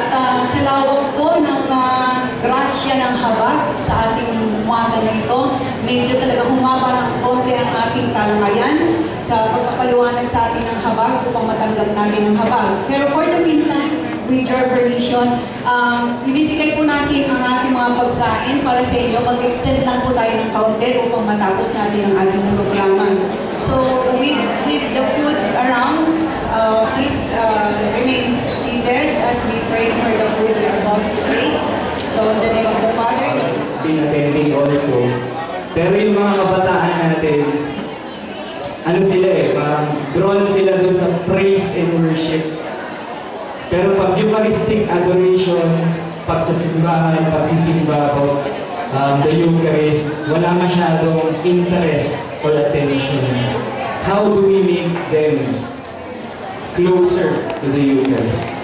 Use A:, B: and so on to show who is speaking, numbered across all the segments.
A: At sa lawak po ng grasya ng habag sa ating umaga na ito, medyo talaga humaba ng konti ang ating talakayan sa pagpapaliwanag sa atin ng habag upang matanggap natin ang habag. Pero for the meantime, with your permission, ibibigay po natin ang ating mga pagkain para sa inyo. Mag-extend lang po tayo ng kaunti upang matapos natin ang ating programa. So, with the food around, please remain seated as we pray for the food we are about to pray. So, in the name of the Father,
B: been attending also. Pero yung mga kabataan natin, ano sila parang drawn sila dun sa praise and worship. Pero pag Eucharistic adoration, pagsasimbahan, pagsisimba about the Eucharist, wala masyadong interest or attention. How do we make them closer to the Eucharist?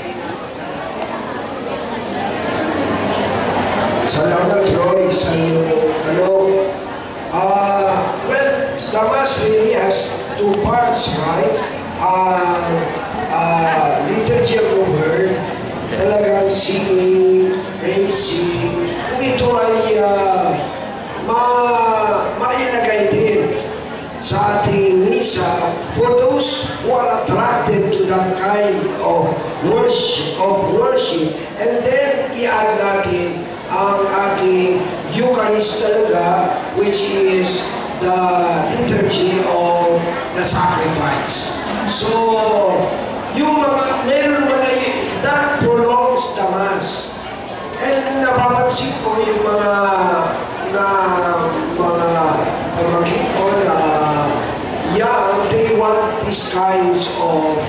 C: Salamat, Roy, sa iyong tanong. Well, the Mass really has two parts, right? Liturgy of the Word, talagang singing, praising. Ito ay mailagay din sa ating misa for those who are attracted to that kind of worship. And then, i-add natin ang ating Eucharist talaga, which is the liturgy of the sacrifice. So, yung meron mga that prolongs the Mass. And napapansin ko yung mga pamangkin ko na young, they want these kinds of,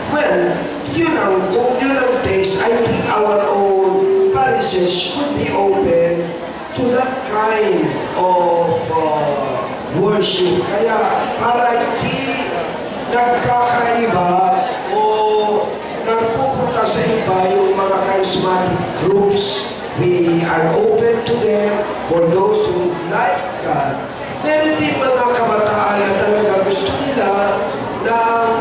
C: well, kung yun ang taste, I think our own parishes should be open to that kind of worship. Kaya para hindi nagkakaiba o nagpupunta sa iba yung mga charismatic groups, we are open to them for those who like that. Meron din mga kabataan na talaga gusto nila ng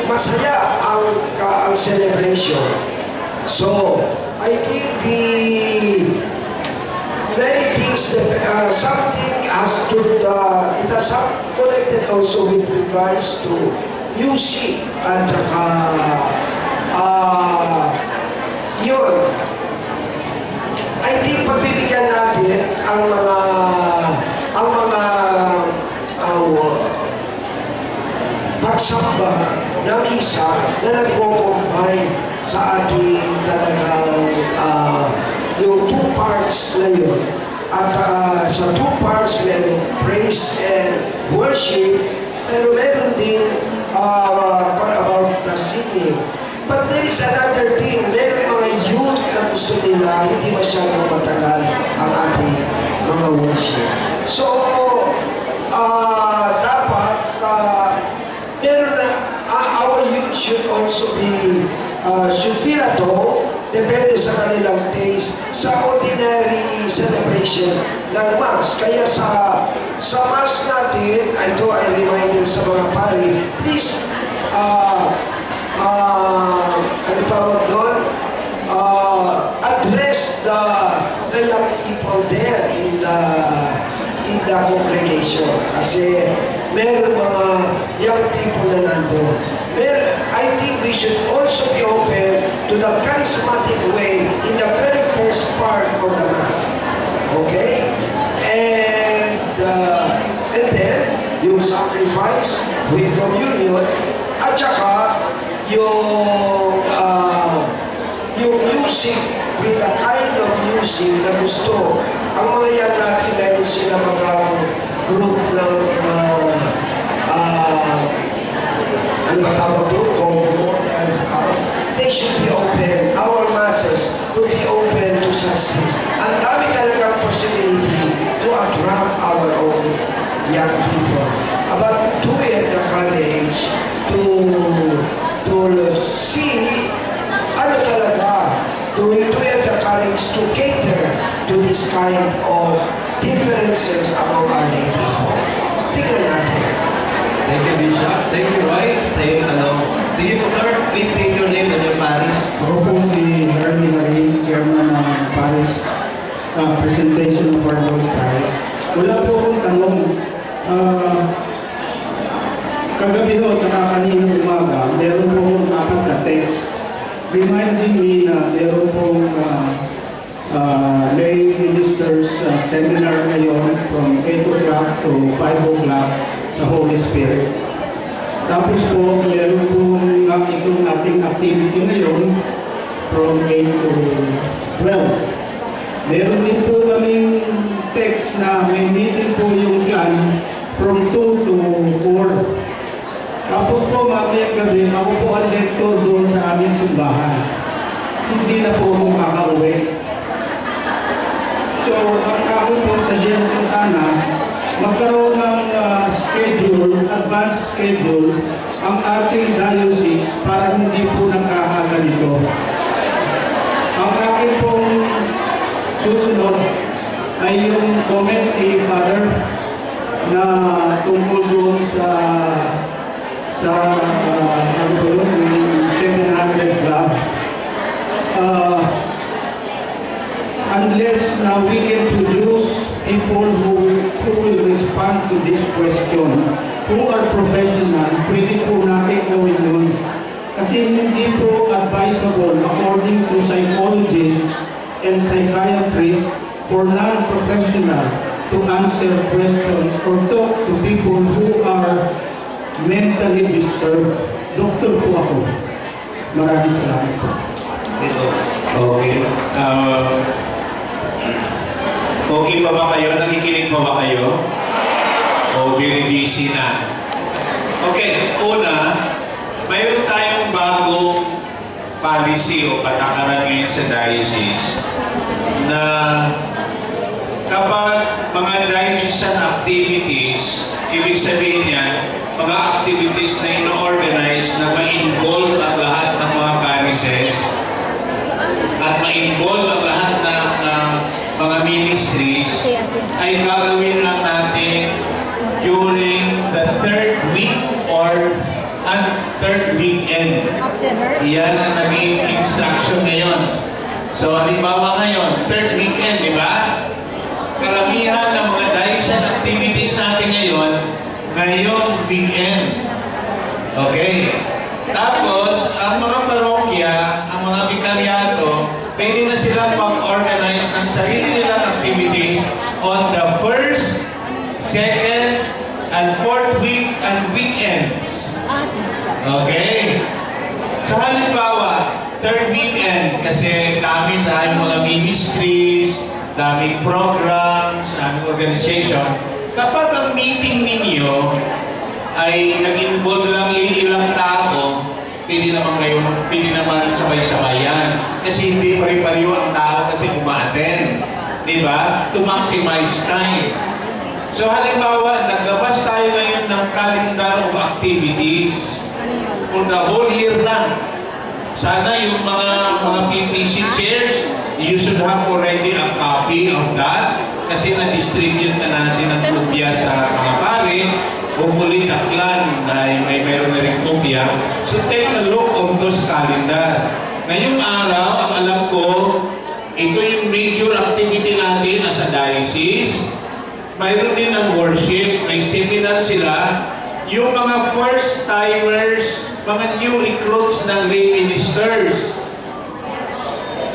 C: masaya ang celebration. So, I think many things that something has to, it has connected also with regards to music at yun. I think pagbibigyan natin ang mga pagsamba ng isa na nagko-combine sa ating talagang yung two parts na yun. At sa two parts, meron praise and worship, pero meron din about the singing. But there is another thing, meron mga youth na gusto nila, hindi masyadong matagal ang ating mga worship. So, dapat, meron na, our youth should also be, should feel at home, depende sa kanilang taste, sa ordinary celebration ng Mass. Kaya sa Mass natin, ito ay reminder sa mga pari, please, ano tawag doon? Address the young people there in the congregation. Kasi meron mga young people na nandun. I think we should also be open to the charismatic way in the very first part of the Mass. Okay? And then, yung sacrifice with communion, at saka yung music with the kind of music na gusto. Ang mga yan natin dahil sila mga group ng ano ba tawag doon? Congo and they should be open. Our masses will be open to such things. Ang dami talagang possibility to attract our own young people. About do we have the courage to see ano talaga, do we have the courage to cater to this kind of differences among our people. Tingnan natin.
D: Thank you, Bishop. Thank you, Roy. Sa iyong tanong. Sige po, sir. Please state your name and your parish.
E: Ako po si Hermie Marie, chairman ng Paris presentation of our Lord Christ. Wala po akong tanong. Kagabi ho, tsaka kanina umaga, meron po akong apat na text reminding me na meron pong lay ministers seminar ngayon from 8 o'clock to 5 o'clock sa Holy Spirit. Tapos po, meron pong itong ating activity ngayon from 8 to 12. Meron din po kaming text na may meeting po yung clan from 2 to 4. Tapos po, mamayang gabi, ako po ang lector doon sa aming simbahan. Hindi na po ako makakauwi. So, ang ako po suggestion sana, magkaroon ng schedule, advance schedule, ang ating diocese para hindi po nagkakaganito. Ang akin pong susunod ay yung comment ni Father na tungkol doon sa ano po yun, 700 club. Unless na we can produce people who will respond to this question, who are professional, pwede po natin gawin yun. Kasi hindi po advisable according to psychologists and psychiatrists for non-professional to answer questions or talk to people who are mentally disturbed. Doktor po ako. Maraming salamat po.
F: Okay. Okay pa ba kayo? Nakikinig pa ba kayo? O very busy na? Okay. Una, mayroon tayong bagong policy o patakaran ngayon sa diocese na kapag mga diocesan activities, ibig sabihin yan, mga activities na ino-organize na ma-involve ang lahat ng mga parishes at ma-involve ang lahat ng mga ministries, ay gagawin lang natin during the third week or third weekend. Iyan ang naging instruction ngayon. So, halimbawa ngayon, third weekend, di ba? Karamihan ng mga diocesan activities natin ngayon, ngayong weekend. Okay? Tapos, ang mga parokya, ang mga vikaryato, pwede na silang mag-organize ng sarili nilang activities on the first, second, and fourth week and weekend. Okay? So, halimbawa, third weekend, kasi dami tayong mga ministries, daming programs, daming organization. Kapag ang meeting ninyo ay nag-involve lang ilang tao, pwede naman sabay-sabayan. Kasi hindi pare-pareho ang tao kasi umaattend. Diba? To maximize time. So halimbawa, naglabas tayo ngayon ng calendar of activities for the whole year lang. Sana yung mga PPC chairs, you should have already a copy of that kasi na-distribute na natin ang kopya sa mga pare. Hopefully, taklan na mayroon na rin kopya. So take a look of those calendar. Ngayong araw, ang alam ko, ito yung major activity natin as a diocese. Mayroon din ang worship, may seminar sila. Yung mga first-timers, mga new recruits ng lay ministers.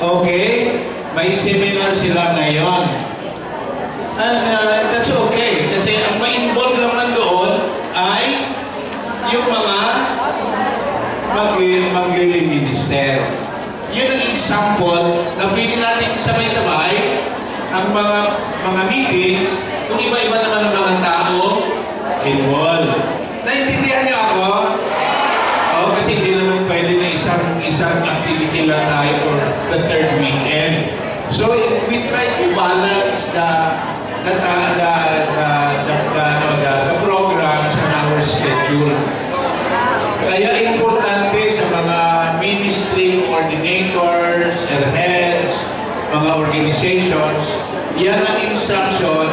F: Okay? May seminar sila ngayon. And that's okay. Kasi ang ma-involve naman doon ay yung mga mag-minister. Yun ang example na pwede natin sabay-sabay ang mga meetings kung iba-iba naman ang mga tao involved. Naintindihan niyo ako? Kasi hindi naman pwede na isang activity lang tayo for the third weekend. So we try to balance the programs on our schedule. Kaya importante sa mga ministry coordinators and heads, mga organizations, yan ang instruction.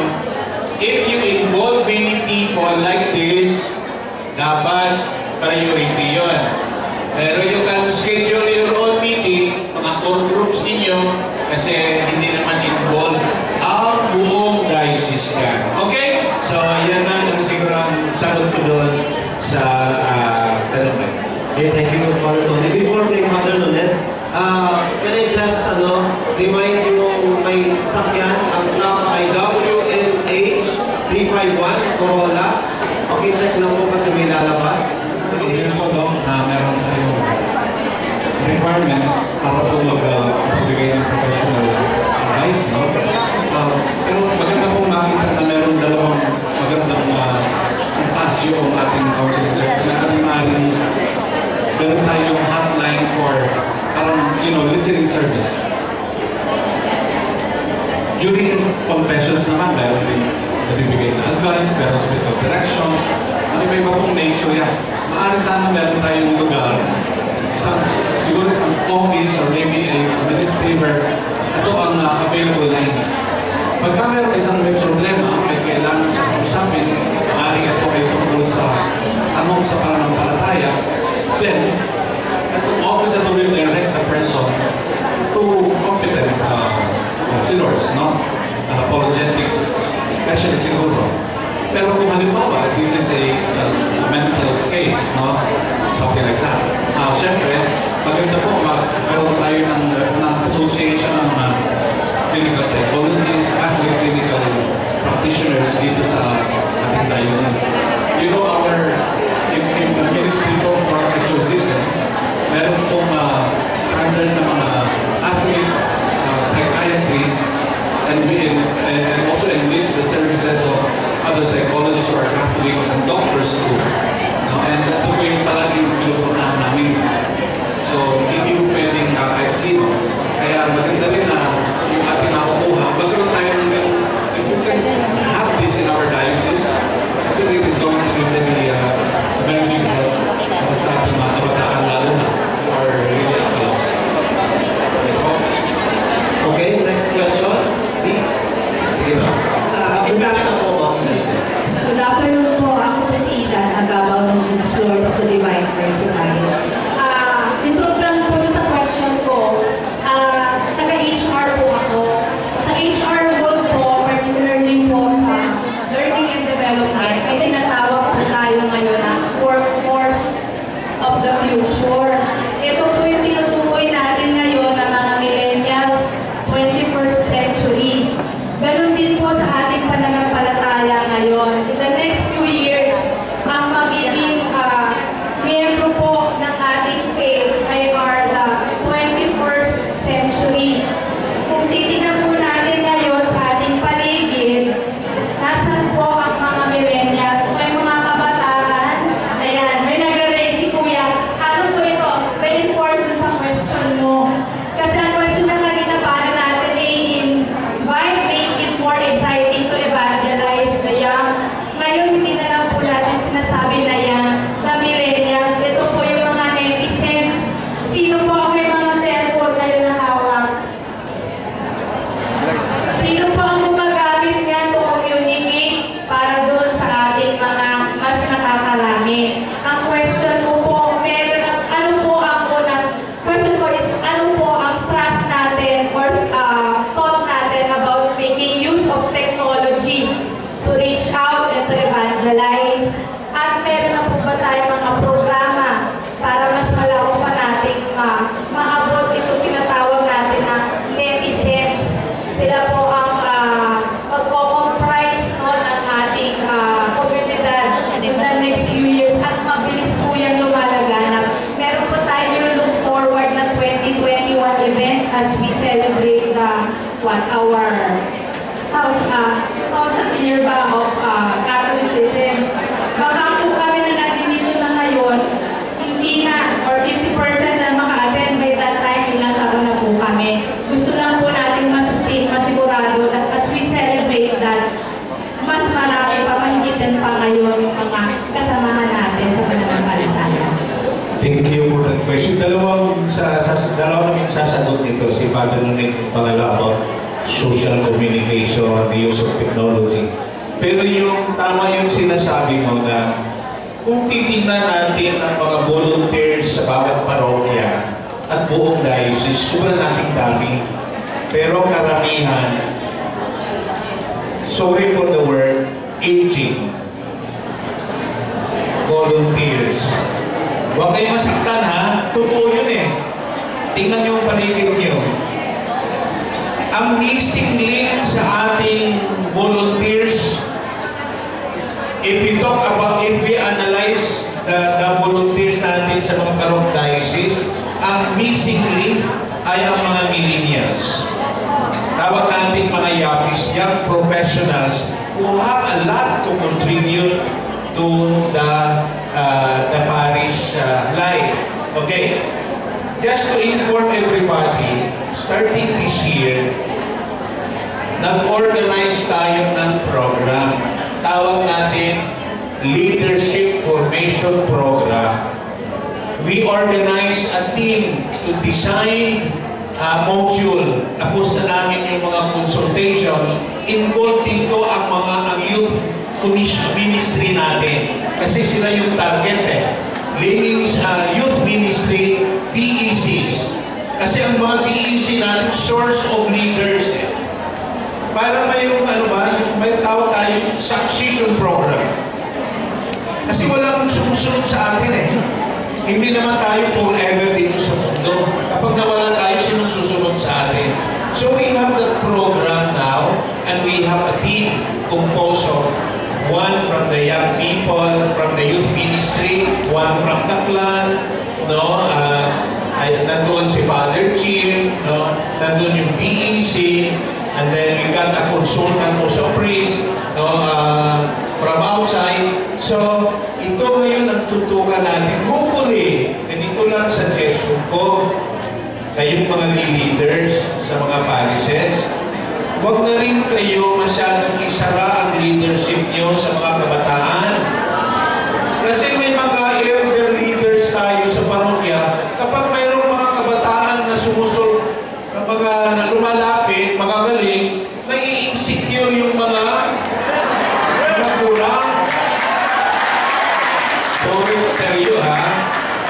F: If you involve many people like this, Dapat priority yun. Pero you can schedule your own meeting, mga core groups ninyo, kasi hindi naman involved ang buong diocese yan. Okay? So, yan na ang siguro ang sagot ko doon sa tanong na.
D: Okay, thank you, Father Tony. Before we Father Nonet, can I just remind you may sasakyan ang plaka ay WNH 351 Corolla. Okay, check lang po kasi may lalabas.
G: Meron po doon na meron tayong requirement para po magbigay ng professional advice, no? Pero maganda pong makita na meron dalawang magandang pasyo ang ating counseling service na maaaring meron tayong hotline for parang, listening service. During confessions naman, meron din nagbibigay na advice, meron hospital direction, iba pong nature yan. Maaaring sana meron tayong lugar, siguro isang office or maybe a administrator, ito ang available lines. Pagka meron isang may problema, may kailangan sa usapin, maaaring ito ay tungkol sa tanong sa pananampalataya, then, itong office ito will direct the person to competent counselors, no? Apologetics, especially siguro. Pero kung halimbawa, this is a mental case, no? Something like that. Siyempre, maganda po magkaroon tayo ng association ng clinical psychologists, Catholic clinical practitioners dito sa ating diocese. You know, in the ministry po for exorcism, meron pong standard na mga Catholic psychiatrists and also enlist the services of other psychologists who are Catholics and doctors too. And ito po yung palaging pinupunahan namin. So, hindi po pwedeng kahit sino. Kaya maganda rin na yung ating nakukuha. Magkaroon tayo ng ganun. If we can have this in our diocese, I think it is going to be very big help sa ating mga kabataan lalo na who are really at a loss.
D: Okay, next question, please. Sige ba? Impact na po ako.
H: Good afternoon po. Ako po si Ethan, agabaw ng Jesus Lord of the Divine Mercy tayo. Sintrop lang po sa question ko, taga-HR po ako. Sa HR role po, particularly po sa learning and development, ay tinatawag po tayo ngayon na workforce of the future. Ito po yung tinutukoy natin ngayon ng mga millennials, 21st century. Ganon din po sa ating pananampalataya ngayon. In the next few years, ang magiging miyembro po ng ating faith ay are the 21st century. Kung titignan po natin ngayon sa ating paligid, nasan po ang mga millennials? May mga kabataan? Ayan, may nagre-raise si Kuya. Ano po ito? Reinforce doon sa question mo. Kasi ang question na kanina para natin ay invite, make it more exciting to evangelize the young. Ngayon, hindi na lang po natin sinasabi na yan, the millennials. Ito po yung mga netizens. Sino po ang may mga cellphone kayo na hawak? Sino po ang gumagamit niyan to communicate para doon sa ating mga mas nakakalangit? Ang question ko po, ano po ang unang question ko is, ano po ang trust natin or thought natin about making use of technology to reach out and to evangelize? At meron na po ba tayo mga programa para mas malawak pa natin maabot itong tinatawag natin na netizens? Sila po ang magko-comprise ng ating komunidad in the next few years at mabilis po yan lumalaganap. Meron po tayo look forward na 2021 event as we celebrate the 1,000th year ba of Catholicism. Baka po kami na natin dito na ngayon, hindi na, or 50% na maka-attend by that time, ilang taon na po kami. Gusto lang po natin masustain, masigurado that as we celebrate that, mas marami pa, mahigitan pa ngayon yung mga kasamahan natin sa pananampalataya.
F: Thank you for that question. Dalawang kaming sasagot nito. Si Father Nunik pangala about social communication, the use of technology. Pero yung tama yung sinasabi mo na kung titignan natin ang mga volunteers sa bawat parokya at buong diocese, sobrang nating dami. Pero karamihan, sorry for the word, aging volunteers. Huwag kayong masaktan ha, totoo yun eh. Tingnan niyo ang paligid niyo. Ang missing link sa ating volunteers, if we analyze the volunteers natin sa mga parok diocese, ang missing link ay ang mga millennials. Tawag natin mga yapis, young professionals who have a lot to contribute to the parish life. Okay, just to inform everybody, starting this year, nag-organize tayo ng program. Tawag natin Leadership Formation Program. We organize a team to design a module. Tapos na namin yung mga consultations. Involved dito ang youth ministry natin. Kasi sila yung target eh. Youth ministry, BECs. Kasi ang mga BEC natin, source of leaders eh. Para may may tawag tayo succession program. Kasi walang sumusunod sa atin eh. Hindi naman tayo forever dito sa mundo. Kapag nawala tayo, sinong susunod sa atin? So we have that program now, and we have a team composed of one from the young people, from the youth ministry, one from the clan, nandun si Father Jim, nandun yung BEC, and then we got a consultant also priest, from outside. So, ito ngayon ang tutukan natin. Hopefully, ganito lang suggestion ko, kayong mga leaders sa mga parishes, huwag na rin kayo masyadong isara ang leadership nyo sa mga kabataan. Kasi may mga elder leaders tayo sa parokya, kapag mayroong mga kabataan na sumusul, na lumalapit, magagaling, nai-insecure yung mga kulang. Sorry to tell you ha,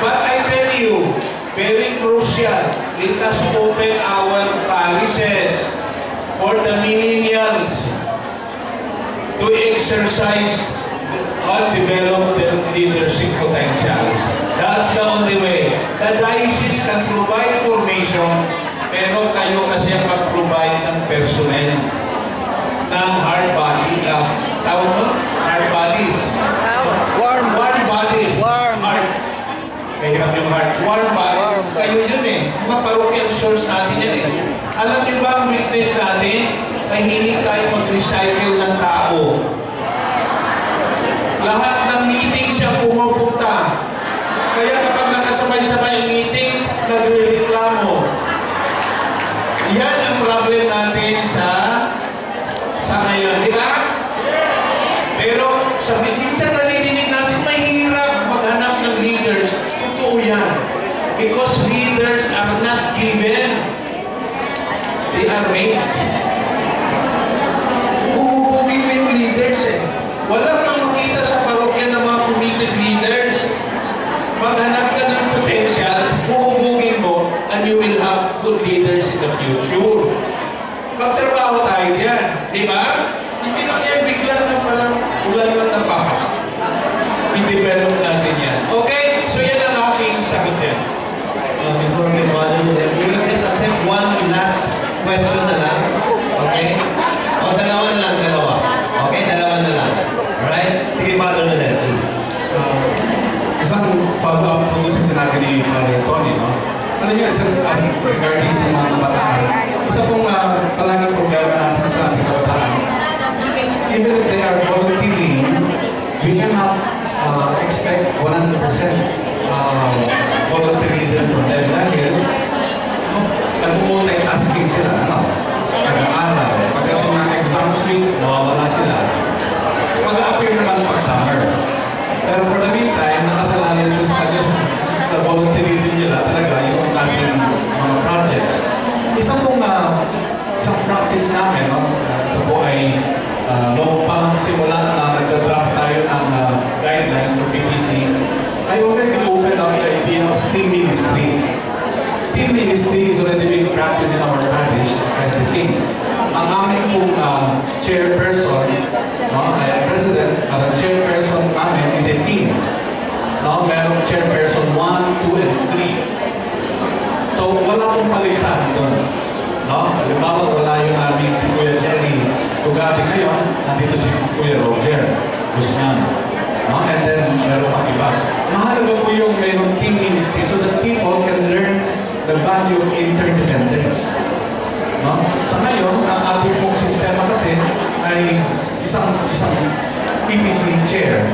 F: but I tell you, very crucial, let us open our parishes for the millennials to exercise or develop their leadership potentials. That's the only way. The diocese can provide formation, pero kayo kasi ang mag-provide ng personnel, ng hard body, tawag mo? Hard bodies. Warm bodies. Hard. Kahirap yung hard. Warm bodies. Kayo yun eh. Mga parochial source natin yan eh. Alam niyo ba ang weakness natin? Mahilig tayo mag-recycle ng tao. Lahat ng meetings siya pumupunta. Kaya kapag nakasabay-sabay ang meetings, nagre-reklamo. Yan ang problem natin sa ngayon. Di ba? Pero sa minsan nalilinig natin, mahirap maghanap ng leaders. Totoo yan. Because leaders are not given. They are made. Huhubugin mo yung leaders eh. Wala kang makita sa parokya ng mga committed leaders. Maghanap ka ng potentials, huhubugin mo, and you will have good leaders in the future. Magtrabaho tayo yan. Di ba? Hindi lang yan bigla na parang ulan lang ng papa. I-develop natin yan. Okay? So yan ang aking sagot yan.
D: Before we go on, we will just accept one last question na lang. Okay? O, dalawa na lang, dalawa. Okay? Dalawa na lang. Alright? Sige, Father Nunez, please.
G: Isang follow-up po sa sinabi ni Father Tony, no? Ano niya, regarding sa mga kabataan, isa pong palaging problema natin sa ating kabataan, even if they are volunteering, we cannot expect 100% volunteerism from them dahil nag-multitasking sila, ano? Nag-aaral, pagdating ng exam week, nawawala sila. Mag-appear naman pag summer. Pero for the meantime, nakasalalay nila sa volunteerism nila talaga yung ating mga projects. Isang practice namin, no? Ito po ay noong pang simula na nagda-draft tayo ng guidelines for PPC, I already opened up the idea of team ministry. Team ministry is already being practiced in our parish as the king. Ang aming pong chairperson, president, ang chairperson namin is a team. Merong chairperson 1, 2, and 3. So wala akong paligsahan doon. Halimbawa, wala yung aming si Kuya Jerry Tugati ngayon, nandito si Kuya Roger Guzman. And then meron pang iba. Mahalaga po yung mayroong team ministry so that people can learn the value of interdependence. Sa ngayon, ang ating pong sistema kasi ay isang PPC chair.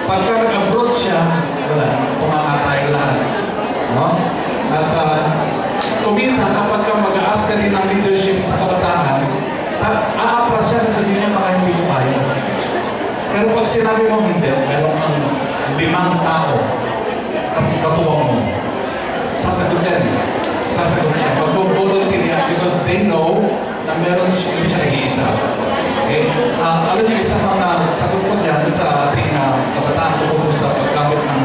G: Pagka nag-abroad siya, wala, pumakatay lahat. At kuminsan, kapag ka mag-aas ka din ng leadership sa kabataan, aapras siya, sasabihin niya, baka hindi ko kaya. Pero pag sinabi mo hindi, meron kang 5 tao, katuwang mo, sasagot yan. Sasagot siya. Mag-volunteer yan because they know na meron hindi siya nag-iisa. Okay? Alam niyo, isang mga sagot ko dyan sa ating kabataan tungkol sa paggamit ng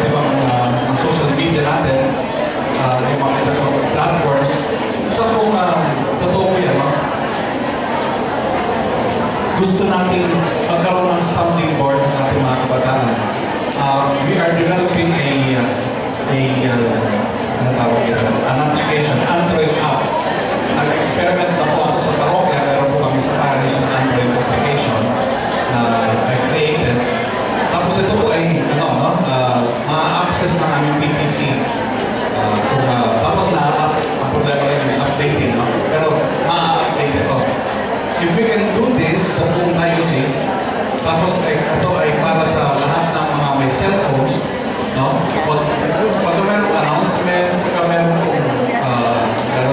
G: iba't ibang social media natin, yung mga platforms, isa pong totoo ko yan, gusto natin magkaroon ng sounding board ng ating mga kabataan. We are developing an application, Android app. Nag-experiment na po ako sa parokya, meron po kami sa parish ng Android application na I created. Tapos ito po ay, ma-access ng aming PTC. Tapos ang problema rin yung updating, pero ma-update ito. If we can do this sa buong diocese, tapos ito ay para sa lahat ng mga may cellphones, pag mayroong announcements, pag mayroong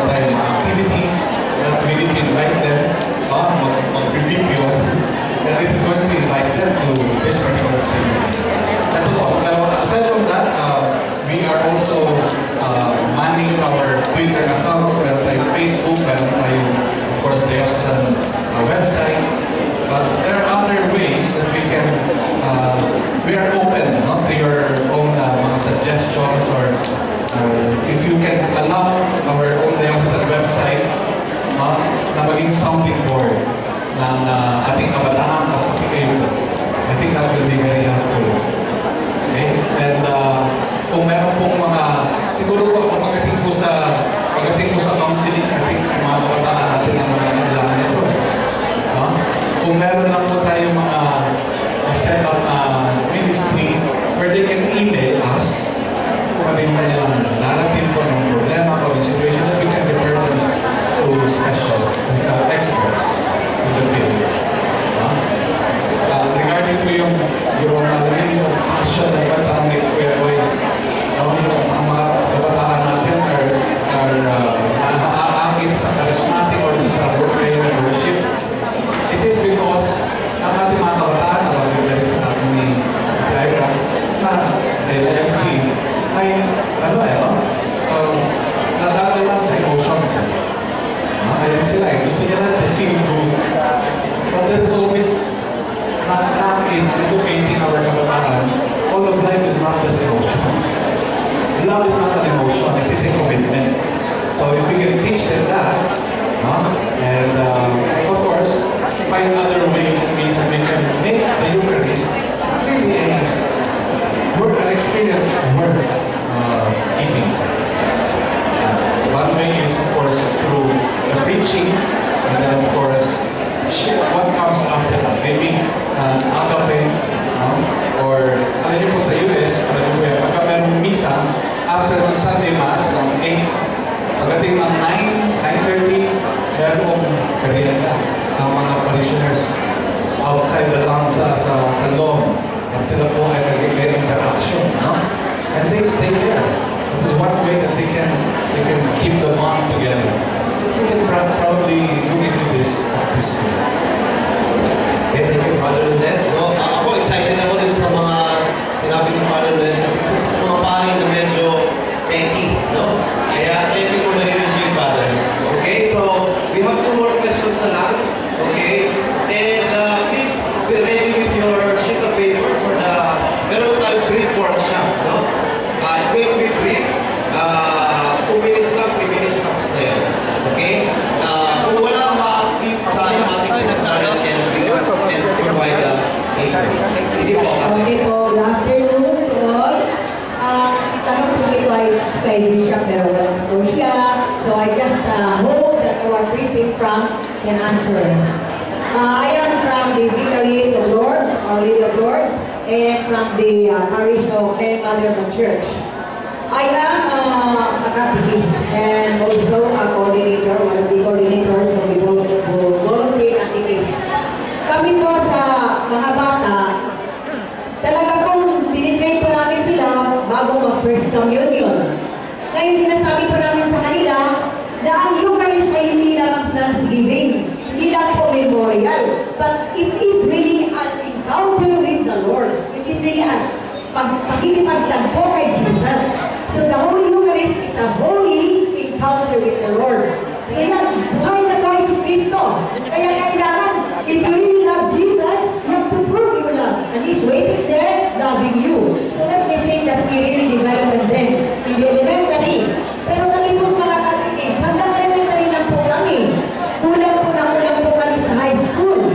G: tayong activities that we need to invite them, mag-preview, and it is going to invite them to this particular activities. Ito po, pero aside from that, we are also manning our Twitter accounts, meron tayong Facebook, meron tayong, of course, diocesan website, but there are other ways that we can, we are open to your own mga suggestions, or if you can allow our own diocesan website na maging sounding board ng ating kabataan at kayo. I think that will be very helpful. Okay? And kung meron pong mga, siguro po pagdating po sa counseling, I think mga kabataan natin ang mga kailangan nito. Kung meron lang po tayong mga set up ministry where they can email us kung kami kailangan narrative po ng problema o situation that we can refer them to specials, experts in the field. Regarding po yung passion ng kabataan ni Kuya Boy, ang mga kabataan natin are naaakit sa charismatic or sa prayer and worship. It is because ang ating mga kabataan, ang sa ating ni Ira, na ay nadadala sa emotions. Ayan sila gusto nila na feel good. But there is always not in educating our kabataan. All of life is not just emotions. Love is not an emotion, it is a commitment. So if we can teach them that, and of course, find other ways and means that we can make the Eucharist really an experience worth keeping. One way is, of course, through the preaching, and then, of course, what comes after that. Maybe agape, or alam niyo po sa US, pagka merong misa, after the Sunday Mass, ng 8, pagdating ng 9:30, merong merienda ng mga parishioners outside the lounge sa loob. At sila po ay nag-get interaction, and they stay there. It is one way that they can keep the bond together. We can probably look into this at this time.
D: Okay, thank you, Father Lunet. Ako excited ako din sa mga sinabi ni Father Lunet kasi isa sa mga paring na medyo techy, Kaya thank you for the leadership, Father. Okay, so we have 2 more questions na lang. Okay, and please be ready with your sheet of paper for the meron tayong brief workshop. ministers. Sige po.
I: Okay po, good afternoon to all. Tanong po ito ay kay Bishop pero wala po siya. So I just hope that our priest in front can answer. I am from the Vicariate of Lords, Our Lady of Lords, and from the parish of Mary Mother of Church. I am a catechist and also a coordinator, one of the coordinators of the volunteer catechists. Kami po sa mga bata, talaga kung tinitrain pa namin sila bago mag-first communion. Ngayon sinasabi pa namin sa kanila na ang Eucharist ay hindi lang Thanksgiving, hindi lang po memorial, but it is really an encounter with the Lord. It is really an pagkikipagtagpo kay Jesus. So the Holy Eucharist is a holy encounter with the Lord. So yan, buhay na buhay si Kristo. Kaya kailangan, if you really love Jesus, you have to prove your love. And He's waiting there, loving you. So that they think that we really develop them in the elementary. Pero kami po mga catechist, hanggang elementary lang po kami. Kulang po kami sa high school.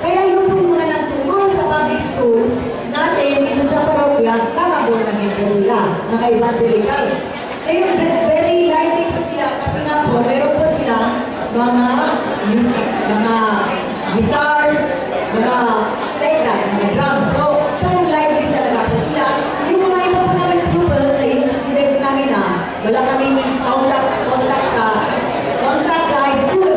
I: Kaya yung po mga nagturo sa public schools natin, ito sa parokya, kakabon na po sila, mga evangelicals. Ngayon, very lively po sila, kasi nga po, meron po sila mga music, mga guitars, mga teka, mga drums. So, parang lively talaga po sila. Yung mga iba po namin pupils sa yung students namin na wala kaming contact sa high school.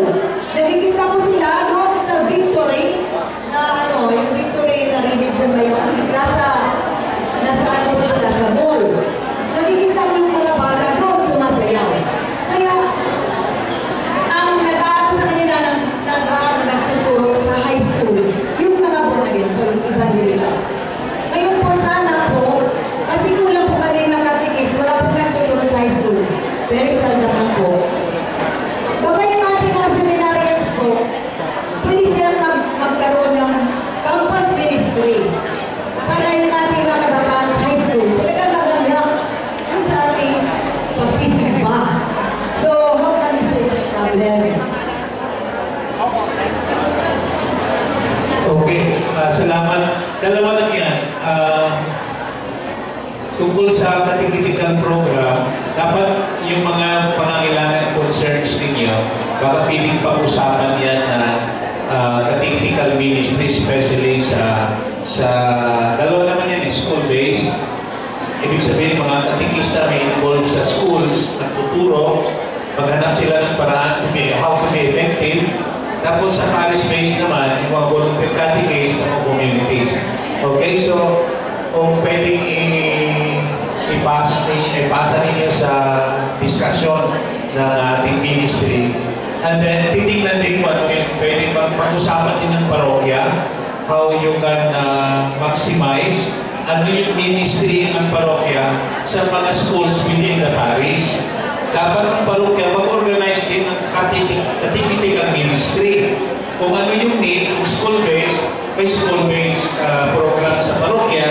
I: Nakikita ko sila doon sa Victory, na yung Victory na religion ba yun? Nasa ano po sila sa mall. Nakikita ko yung mga bata doon sumasayaw. Kaya, ang nag-aaral sa kanila nagtuturo sa high school, yung mga born-again po, yung evangelicals. Ngayon po sana po, kasi kulang po kami mga catechist, wala po nagtuturo sa high school. Very sad naman po. Baka yung ating mga seminarians po, pwede silang magkaroon ng campus ministry. Para yung ating mga kabataan sa high school, talagang magandang yung sa ating pagsisimba. So, how can you solve the problem?
F: Okay, salamat. Dalawa lang yan. Tungkol sa katikitikan program, dapat yung mga pangangailangan concerns ninyo, baka piling pag-usapan yan na catechical ministry, especially sa dalawa naman yan, school-based. Ibig sabihin, mga katekista may involved sa schools, nagtuturo, maghanap sila ng paraan how to be effective. Tapos sa parish-based naman, yung mga volunteer catechists ng mga communities. Okay, so kung pwedeng ipasa ninyo sa discussion ng ating ministry. And then, titignan din kung ano yung pwedeng pag-usapan din ng parokya, how you can maximize ano yung ministry ng parokya sa mga schools within the parish. Dapat ang parokya mag-organize din ng katikitikan ministry. Kung ano yung need, kung school-based, may school-based program sa parokya.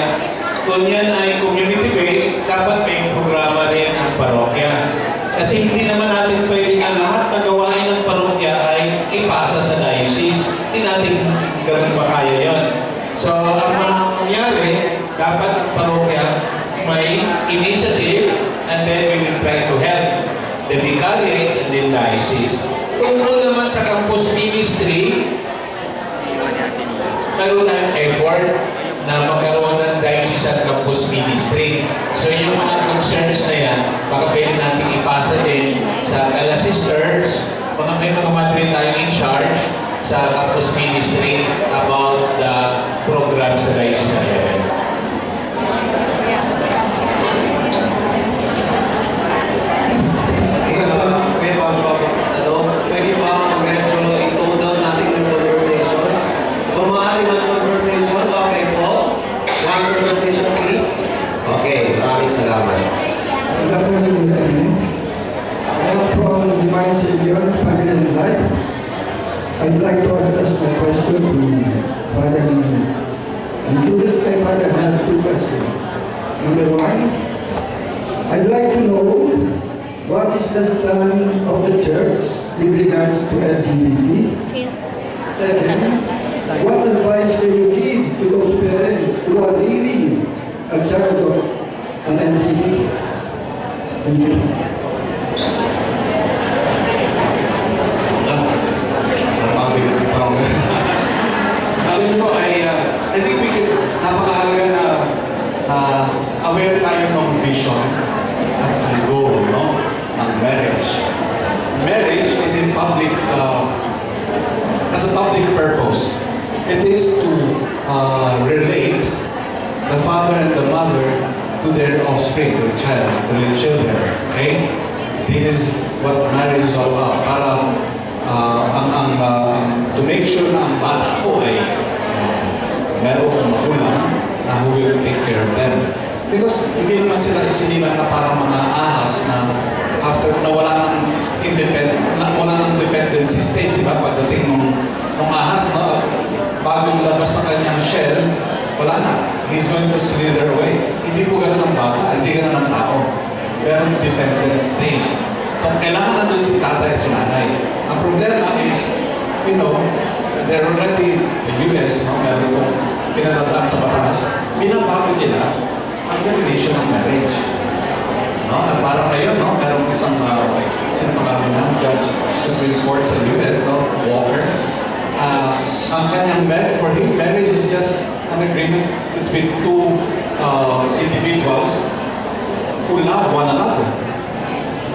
F: Kung yan ay community-based, dapat may programa rin ang parokya. Kasi hindi naman natin pwede na lahat na gawain ng parokya ay ipasa sa diocese. Hindi natin gawin pa kaya yun. So, ang mangyari, dapat ang parokya may initiative and then we will try to help the vicariate and the diocese. Tungkol naman sa campus ministry, karoon ng effort na magkaroon ng diocese at campus ministry. So yung mga concerns na yan, baka pwede natin ipasa din sa Kala Sisters, may mga madrin tayong in charge sa campus ministry about the program sa diocese level.
D: Pwede ba medyo i-tone down natin yung conversations? Kung maaari man conversation, okay po. One conversation, please. Okay, maraming salamat.
E: Good afternoon, I am from Divine Savior, Family and Life. I'd like to address my question to Father Nino. And to this time, Father has two questions. Number one, I'd like to know what is the stand of the church with regards to LGBT? Second, what advice can you give to those parents at saka ito, ang NTV. Thank you.
G: Alam mo, I think we can, napakahalaga na aware tayo ng vision at ng goal, no? Ng marriage. Marriage is in public, as a public purpose. It is to relate the father and the mother to their offspring, to the child, to their children. Okay? This is what marriage is all about. Para to make sure na ang bata ko ay meron kong magulang na who will take care of them. Because hindi naman sila isinilan na parang mga ahas na after na wala ng dependency stage, di ba? Pagdating ng ahas, no? Bagong labas sa kanyang shell, wala na. He's going to slither away. Hindi po ganun ang bata, hindi ganun ang tao. Pero dependent stage. Kung kailangan na doon si tatay at si nanay. Ang problema is, you know, they're already the US, no? Meron kong pinanataan sa batas. Binabago nila ang definition ng marriage. No? At para kayo, no? Meron isang, sino pangalan na? Judge Supreme Court sa US, no? Walker. Ang kanyang marriage, for him, marriage is just an agreement between two individuals who love one another.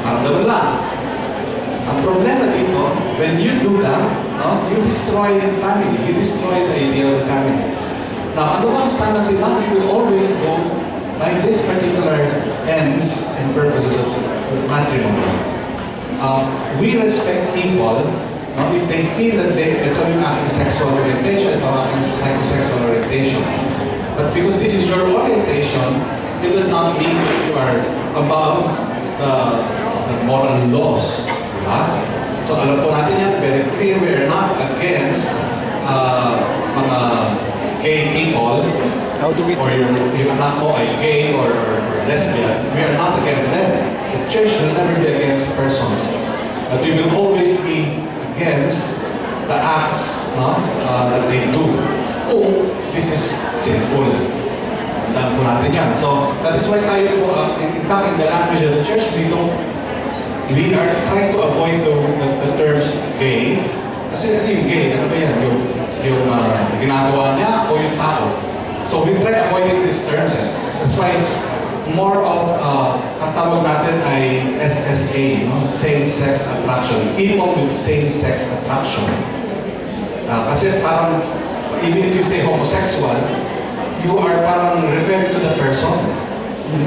G: Parang lang. Ang problema dito, when you do that, no, you destroy family. You destroy the idea of the family. Now, ano bang stand na sila? You will always go by this particular ends and purposes of matrimony. We respect people, no, if they feel that ito yung aking sexual orientation, ito ang aking psychosexual orientation. But because this is your orientation, it does not mean that you are above the moral laws. So alam po natin yan, very clear, we are not against mga gay people, or yung anak ko ay gay or lesbian. We are not against them. The church will never be against persons. But we will always be against the acts, no, that they do. Kung this is sinful. Tandaan po natin yan. So that is why tayo po, in fact, in the language of the church, we are trying to avoid the terms gay. Kasi ano yung gay? Ano ba yan? Yung ginagawa niya o yung tao? So we try avoiding these terms. That's why more of ang tawag natin ay SSA, no? Same-sex attraction. People with same-sex attraction. Kasi parang, even if you say homosexual, you are parang referring to the person.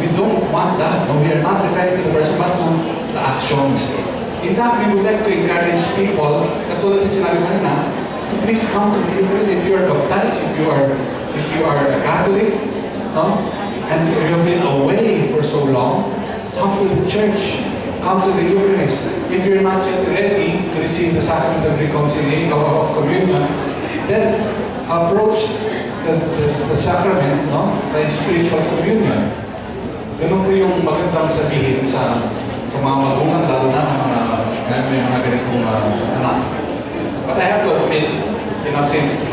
G: We don't want that. No, we are not referring to the person, but to the actions. In fact, we would like to encourage people, katulad ng sinabi ko na, to please come to the Eucharist if you are baptized, if you are a Catholic, no? And you have been away for so long, come to the church, come to the Eucharist. If you're not yet ready to receive the sacrament of reconciliation or of communion, then approach the sacrament, no? By spiritual communion. Ganun po yung magandang sabihin sa mga magulang, lalo na may mga ganitong anak. But I have to admit, you know, since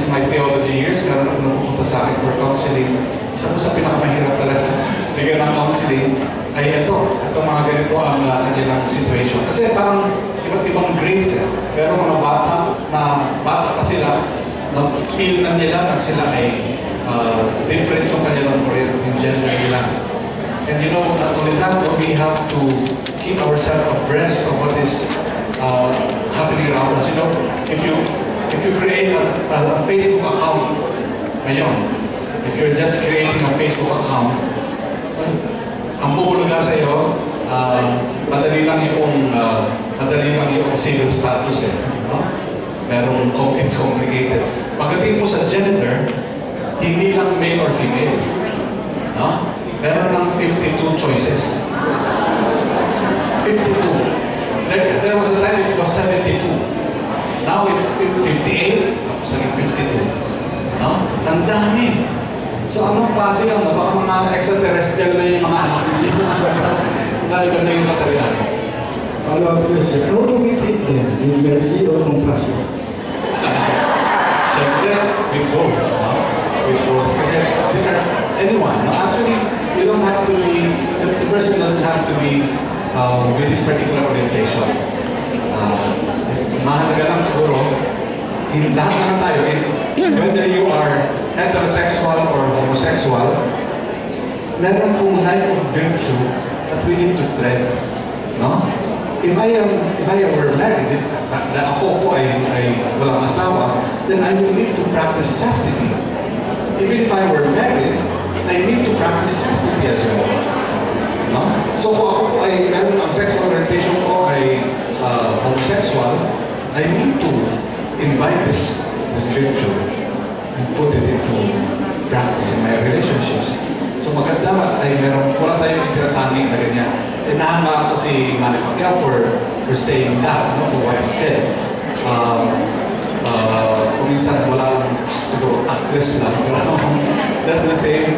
G: my theology years, meron ako napupunta sa akin for counseling. Isa po sa pinakamahirap talaga bigyan ng counseling ay ito mga ganito ang kanilang situation. Kasi parang iba't ibang grades pero mga bata pa sila, feel na nila na sila ay different yung kanilang gender nila. And you know, not only that, we have to keep ourselves abreast of what is happening around us. You know, if you create a Facebook account, if you're just creating a Facebook account, ang bubulugan sa iyo, madali lang yung civil status no? Merong it's complicated. Pagdating po sa gender, hindi lang male or female. No? Meron ng 52 choices. 52. There was a time it was 72. Now it's 58, tapos naging 52. No? Ang dami. So anong klase lang, baka mga extraterrestrial na yung mga anak nyo. Iba na yung kasalihan.
E: Follow-up question. How do we treat them? In mercy or compassion?
G: Siyempre, with both. No? with both. Kasi these are anyone. No? Actually, you don't have to be, the person doesn't have to be with this particular orientation. Mahalaga lang siguro, lahat naman tayo, whether you are heterosexual or homosexual, meron pong life of virtue that we need to tread. No? If I were married, if ako po ay walang asawa, then I will need to practice chastity. Even if I were married, I need to practice chastity as well. No? So kung ako po ay meron ang sexual orientation ko ay homosexual, I need to invite this virtue and put it into practice in my relationships. So maganda ay wala tayong itinatanging na ganyan. Nahanga ako si Manny Pacquiao for saying that, no, for what he said. Kung minsan wala siguro actress lang, pero that's the same.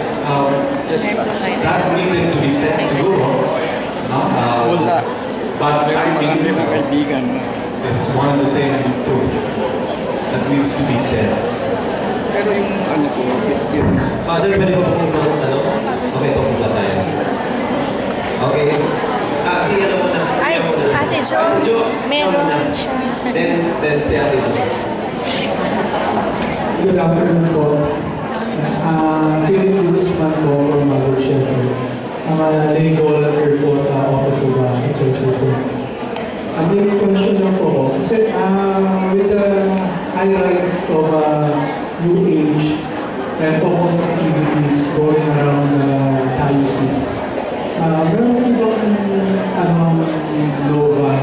G: That needed to be said siguro. No? But I mean, this is one of the same truth that needs to be said.
D: Pero yung Father, pwede po po isang okay po po tayo. Okay. Si ano muna?
J: Ay, Ate Jo, meron siya.
D: Then si Ate Jo.
E: Good afternoon po. Philip Guzman po from Good Shepherd. Ang lay volunteer po sa Office of Exorcism. May question lang po. Kasi with the high rise of new age and open activities going around the diocese, meron po bang Nova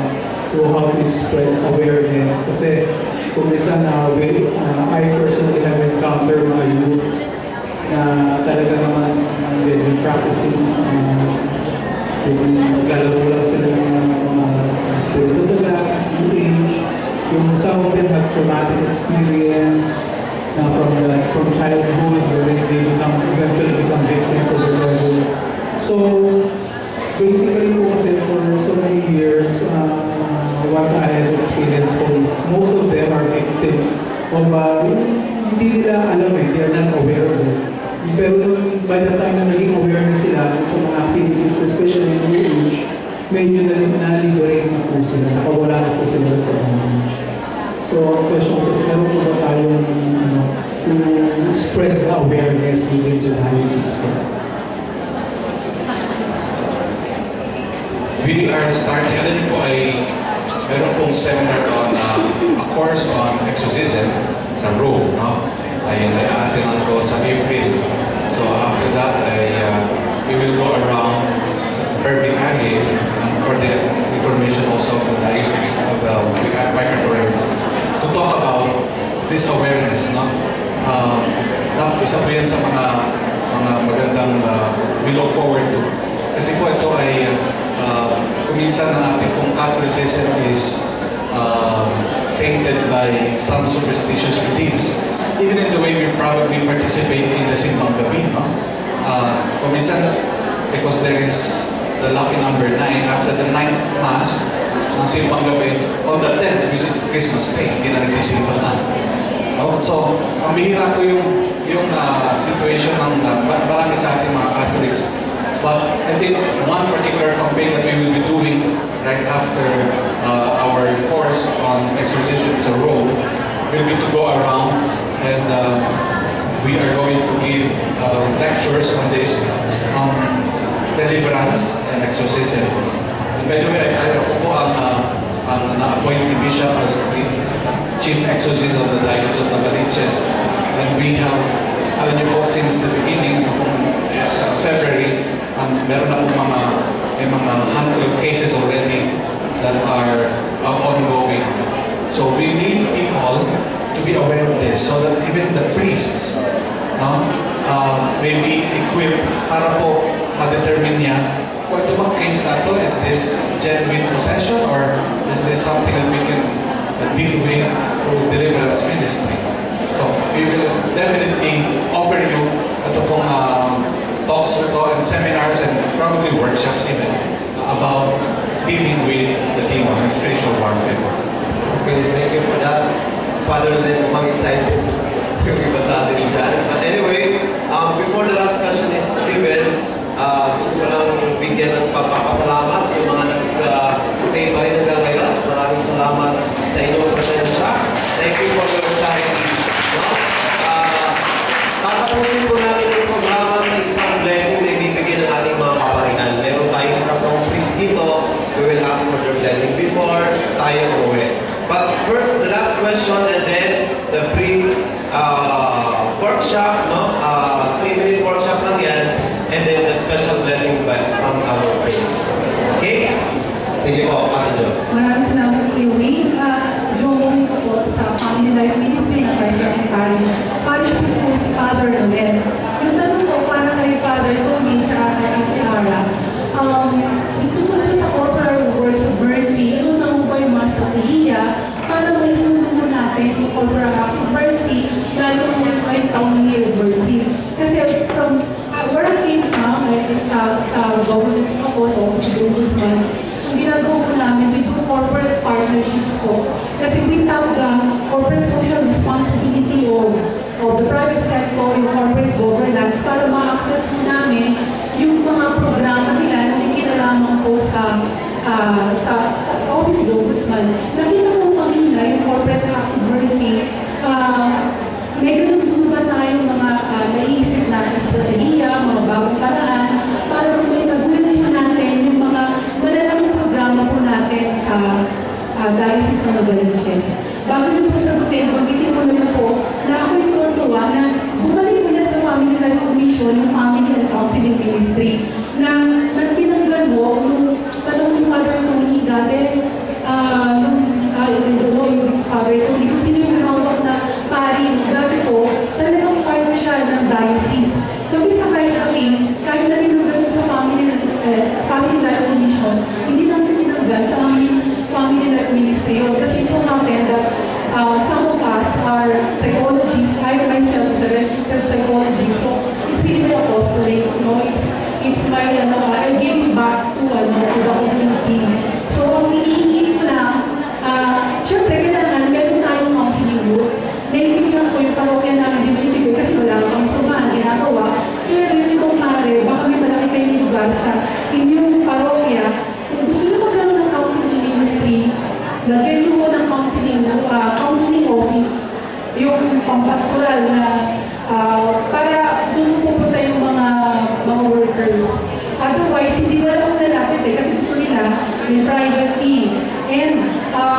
E: to how to spread awareness? Kasi kung minsan I personally have encountered mga youth na talaga naman they've been practicing naglalaro lang sila ng mga spiritual lives, new age. Yung some of them have traumatic experience from childhood where they eventually become victims of the devil. So basically po kasi for so many years, what I have experienced is most of them are victim of hindi nila alam they are not aware of it. Pero by the time na naging awareness sila sa mga activities, especially in new age, medyo na-liberate na po sila, nakawala na po sila sa age. So ang question ko is, meron po ba tayong to spread the awareness within the diocese po?
G: We are starting, alam po ay meron pong seminar on a course on exorcism sa Rome, no? Ay atinan ko sa April. So after that, we will go around Irving Alley for the information also of the diocese of the microphones to talk about this awareness, no? Isa po yan sa mga magandang we look forward to. Kasi po ito ay minsan na natin kung Catholicism is tainted by some superstitious beliefs. Even in the way we probably participate in the Simbang Gabi, no? Kung minsan, because there is the lucky number 9, after the 9th Mass, ng Simbang Gabi, on the 10th, which is Christmas Day, hindi na nagsisimba na. No? So, ang bihira ko yung situation ng marami sa ating mga Catholics. But I think one particular campaign that we will be doing right after our course on exorcism sa Rome will be to go around and we are going to give lectures on this on deliverance and exorcism. And by the way, ako po ang na-appoint ni Bishop as the Chief Exorcist of the Diocese of Novaliches. And we have, alam niyo po, since the beginning of February, meron na po mga handful of cases already that are ongoing. So we need people to be aware of this so that even the priests may be equipped para po ma-determine niya kung ito bang case na ito, is this genuine possession or is this something that we can deal with through deliverance ministry. So we will definitely offer you ito pong talks and seminars and probably workshops even about dealing with the demons and spiritual warfare.
D: Okay, thank you for that. Father, then mukhang excited yung iba sa atin dyan. But anyway, pray for your charity. No? Tatapusin po natin yung programa sa isang blessing na ibibigay ng ating mga kaparihan. Meron tayong kapatong priest dito. We will ask for your blessing before tayo uwi. But first, the last question and then the brief workshop, no? 3-minute workshop lang yan, and then the special blessing from our priest. Okay? Sige po, Ate Jo.
H: Maraming salamat po yung Wayne. Join ko po sa Family Life Ministry ng Christ Parish. Parish priest po si Father Noel. Yung tanong ko para kay Father Tony sa kay Tiara. Tungkol po sa corporal works of mercy, ano na po ba yung mga strategiya para may sunod po natin yung corporal acts of mercy lalo kung may taong year of mercy. Kasi from where I came from, like sa government ako, sa Office of Ombudsman, ang ginagawa po namin, we do corporate partnerships po. Kasi without the corporate social responsibility of the private sector, yung corporate governance, para ma-access po namin yung mga programa nila na may kinalaman po sa Office of Ombudsman. Nakita po kami na yung corporate acts of mercy, may ganun ba tayong mga naiisip natin strategiya, mga bagong paraan, para kung may nagulit po natin yung mga malalang programa po natin sa Diocese ng Novaliches. Bago nyo po sagutin, magitin ko na po na ako'y tuwa na bumalik nila sa Family Life Commission yung Family and Counseling Ministry na nagtinaglan mo nung panong yung Father Tony dati, yung Father Tony, kung sino yung hawak na pari dati po, talagang part siya ng diocese. Kami sa Christ King, kahit na tinaglan sa Family Life Commission, hindi namin tinaglan sa Family Life Ministry. Kasi so happened that some of us are psychologists. I myself is a registered psychologist. So it's really my apostolate. No? It's my, I give back to the community. So ang hinihingi ko lang, syempre kailangan meron tayong counseling group. Naiintindihan ko yung parokya namin di maibigay kasi wala kang samahan ginagawa. Pero yun yung pare, baka may malaki kayong lugar sa inyong parokya. Kung gusto nyo magkaroon ng counseling ministry, lagyan nyo mo ng counseling office, yung pampastoral na para doon pupunta yung mga workers. Otherwise, hindi wala kong nalapit kasi gusto nila may privacy. And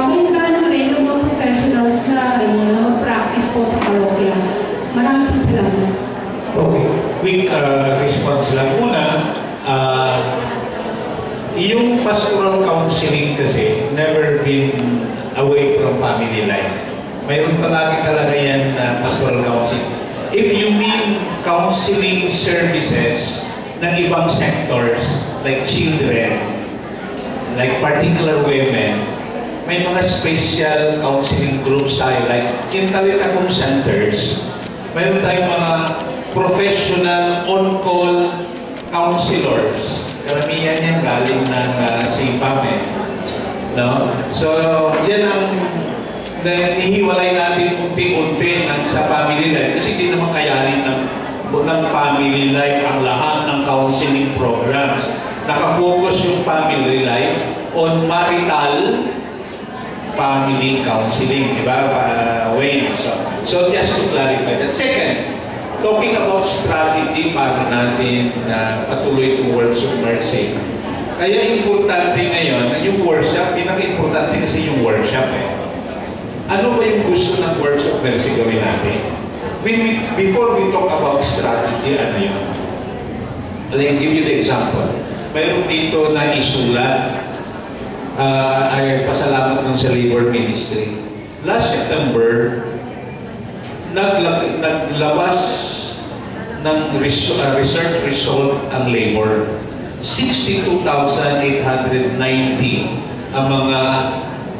H: may gano'n rin yung mga professionals na mag-practice po sa parokya. Maraming salamat.
F: Okay. Quick response lang. Una, yung pastoral counseling kasi never been away from family life. Mayroon palagi talaga yan na pastoral counseling. If you mean counseling services ng ibang sectors like children, like particular women, may mga special counseling groups tayo like in Talitacum centers. Mayroon tayong mga professional on-call counselors. Karamihan yan galing ng CFAM no? So, yan ang nihiwalay natin unti-unti sa family life kasi hindi naman kayanin ng family life ang lahat ng counseling programs. Nakafocus yung family life on marital family counseling, di ba? Wayne. So just to clarify that. Second, talking about strategy para natin patuloy to works of mercy. Kaya importante ngayon, yung workshop, pinaka-importante kasi yung workshop Ano ba yung gusto ng works of mercy gawin natin? Before we talk about strategy, ano yun? I'll give you the example. Mayroon dito na isulat, ay pasalamat ng sa Labor Ministry. Last September, naglabas ng research result ang labor. 62,890 ang mga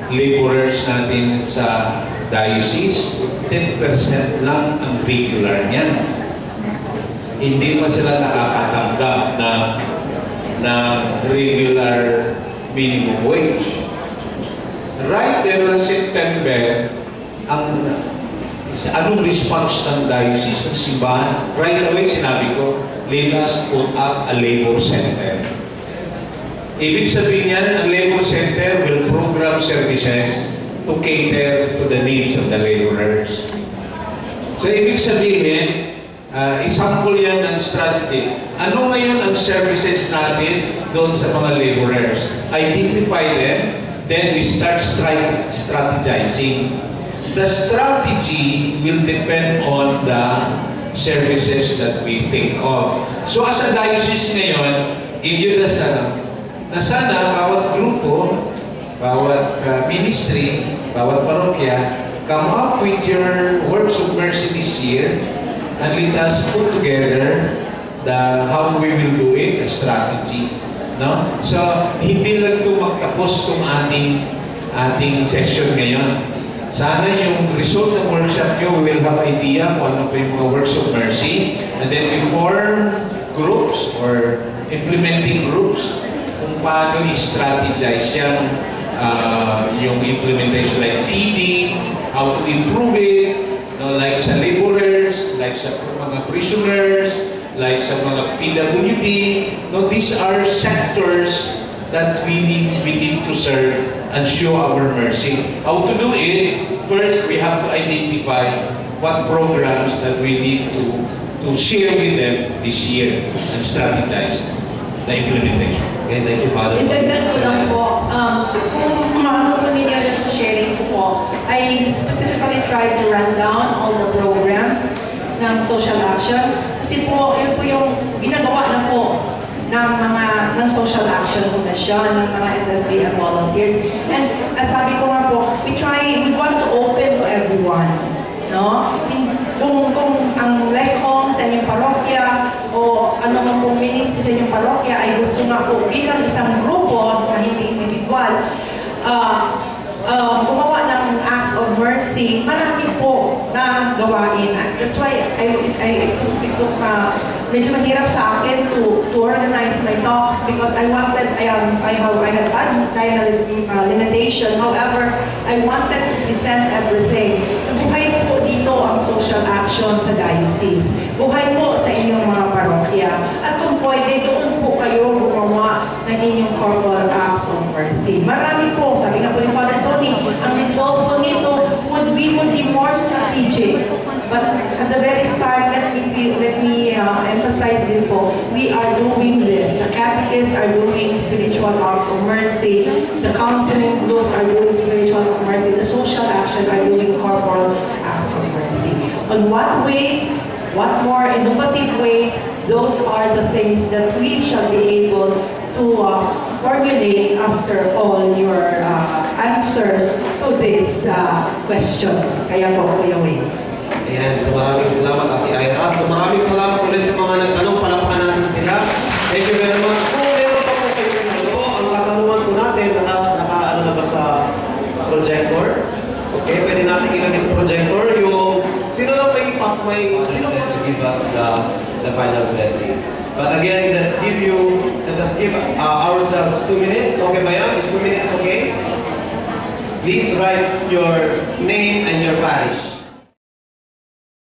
F: laborers natin sa diocese. 10% lang ang regular niyan. Hindi pa sila nakakatanggap na regular minimum wage. Right there last September, anong response ng diocese, ng simbahan? Right away, sinabi ko, let us put up a labor center. Ibig sabihin yan, ang labor center will program services to cater to the needs of the laborers. So, ibig sabihin, isample yan ng strategy. Ano ngayon ang services natin doon sa mga laborers? Identify them, then we start strategizing. The strategy will depend on the services that we think of. So as a diocese ngayon, give you the na sana bawat grupo, bawat ministry, bawat parokya, come up with your works of mercy this year and let us put together how we will do it, the strategy. No? So, hindi lang ito magtapos itong ating session ngayon. Sana yung result ng workshop nyo, we will have idea kung ano pa yung mga works of mercy. And then we form groups or implementing groups kung paano i-strategize yung implementation, like feeding, how to improve it, no, like sa laborers, like sa mga prisoners, like sa mga PWD. No, these are sectors that we need to serve and show our mercy. How to do it? First, we have to identify what programs that we need to share with them this year and strategize the implementation.
D: Okay, thank you, Father.
K: Indagdag ko lang po, kung maano po ninyo sa sharing ko po, I specifically tried to run down all the programs ng social action. Kasi po, yun po yung ginagawa na po ng social action commission, ng mga SSBM volunteers. And sabi ko nga po, we want to open to everyone. No? Kung ang LECOM sa inyong parokya o ano man pong ministry sa inyong parokya ay gusto nga po bilang isang grupo na hindi individual, gumawa ng acts of mercy, marami po na gawain. That's why I took medyo mahirap sa akin to organize my talks because I had limitation. However, I wanted to present everything. Buhay po dito ang social action sa diocese. Buhay po sa inyong mga parokya. At kung pwede, doon po kayo gumawa ng inyong corporal acts of mercy. Marami po, sabi nga po ni Father Tony, ang result po nito would be more strategic. But at the very start, let me emphasize din po, we are doing this. The catechists are doing spiritual acts of mercy. The counseling groups are doing spiritual acts of mercy. The social action are doing corporal acts of mercy. On what ways, what more innovative ways, those are the things that we shall be able to formulate after all your answers to these questions. Kaya po, Kuya Wayne.
D: Ayan, so maraming salamat, Ate Ira. So maraming salamat ulit sa mga nagtanong, palapakan natin sila. Thank you very much. Kung meron pa po kayo ang katanungan po natin, naka-ano na ba sa projector? Okay, pwede natin ilagay sa projector yung, sino lang sino lang to give us the final blessing. But again, let us give ourselves 2 minutes. Okay ba yan? Is 2 minutes okay? Please write your name and your parish.